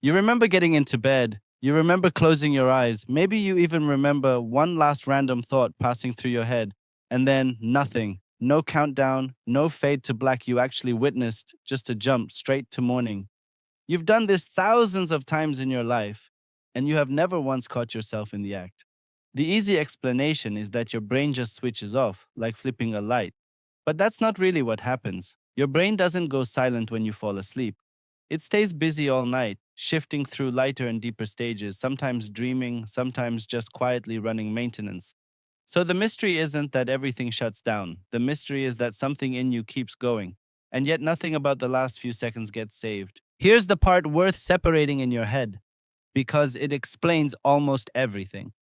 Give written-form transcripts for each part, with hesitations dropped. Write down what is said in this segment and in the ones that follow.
You remember getting into bed. You remember closing your eyes. Maybe you even remember one last random thought passing through your head. And then nothing. No countdown, no fade to black you actually witnessed, just a jump straight to morning. You've done this thousands of times in your life, and you have never once caught yourself in the act. The easy explanation is that your brain just switches off, like flipping a light. But that's not really what happens. Your brain doesn't go silent when you fall asleep. It stays busy all night, shifting through lighter and deeper stages, sometimes dreaming, sometimes just quietly running maintenance. So the mystery isn't that everything shuts down. The mystery is that something in you keeps going, and yet nothing about the last few seconds gets saved. Here's the part worth separating in your head, because it explains almost everything.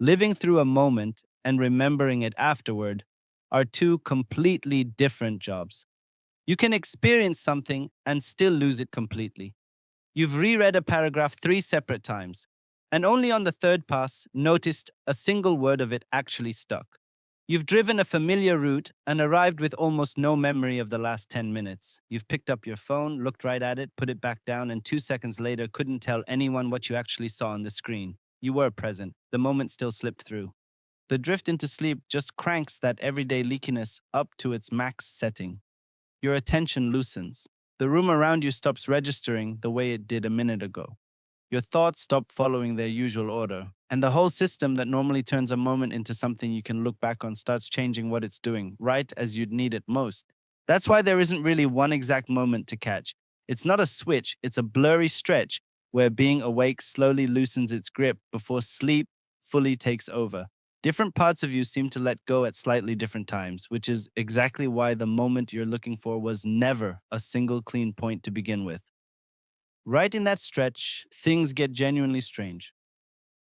Living through a moment and remembering it afterward are two completely different jobs. You can experience something and still lose it completely. You've reread a paragraph three separate times, and only on the third pass noticed a single word of it actually stuck. You've driven a familiar route and arrived with almost no memory of the last 10 minutes. You've picked up your phone, looked right at it, put it back down, and 2 seconds later couldn't tell anyone what you actually saw on the screen. You were present. The moment still slipped through. The drift into sleep just cranks that everyday leakiness up to its max setting. Your attention loosens. The room around you stops registering the way it did a minute ago. Your thoughts stop following their usual order. And the whole system that normally turns a moment into something you can look back on starts changing what it's doing, right as you'd need it most. That's why there isn't really one exact moment to catch. It's not a switch, it's a blurry stretch where being awake slowly loosens its grip before sleep fully takes over. Different parts of you seem to let go at slightly different times, which is exactly why the moment you're looking for was never a single clean point to begin with. Right in that stretch, things get genuinely strange.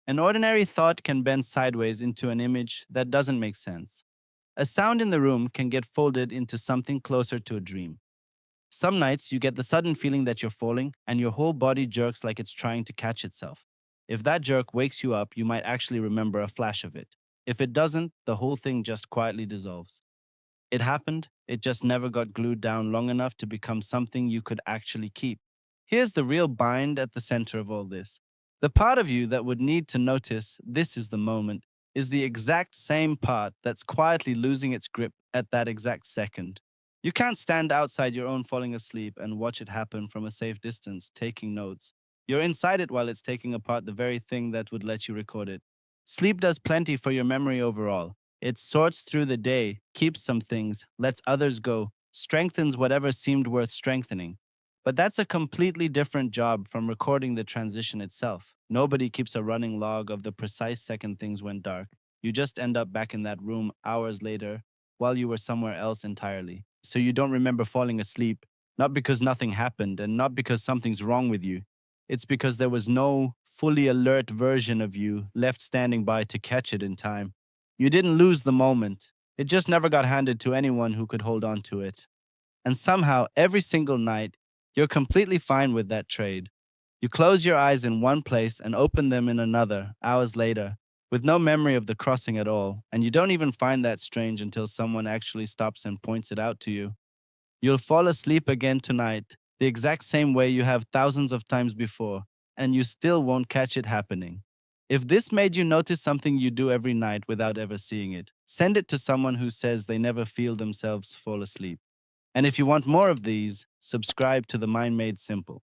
An ordinary thought can bend sideways into an image that doesn't make sense. A sound in the room can get folded into something closer to a dream. Some nights you get the sudden feeling that you're falling and your whole body jerks like it's trying to catch itself. If that jerk wakes you up, you might actually remember a flash of it. If it doesn't, the whole thing just quietly dissolves. It happened, it just never got glued down long enough to become something you could actually keep. Here's the real bind at the center of all this. The part of you that would need to notice this is the moment is the exact same part that's quietly losing its grip at that exact second. You can't stand outside your own falling asleep and watch it happen from a safe distance, taking notes. You're inside it while it's taking apart the very thing that would let you record it. Sleep does plenty for your memory overall. It sorts through the day, keeps some things, lets others go, strengthens whatever seemed worth strengthening. But that's a completely different job from recording the transition itself. Nobody keeps a running log of the precise second things went dark. You just end up back in that room hours later while you were somewhere else entirely. So you don't remember falling asleep, not because nothing happened and not because something's wrong with you. It's because there was no fully alert version of you left standing by to catch it in time. You didn't lose the moment. It just never got handed to anyone who could hold on to it. And somehow, every single night, you're completely fine with that trade. You close your eyes in one place and open them in another hours later, with no memory of the crossing at all, and you don't even find that strange until someone actually stops and points it out to you. You'll fall asleep again tonight, the exact same way you have thousands of times before, and you still won't catch it happening. If this made you notice something you do every night without ever seeing it, send it to someone who says they never feel themselves fall asleep. And if you want more of these, subscribe to the Mind Made Simple.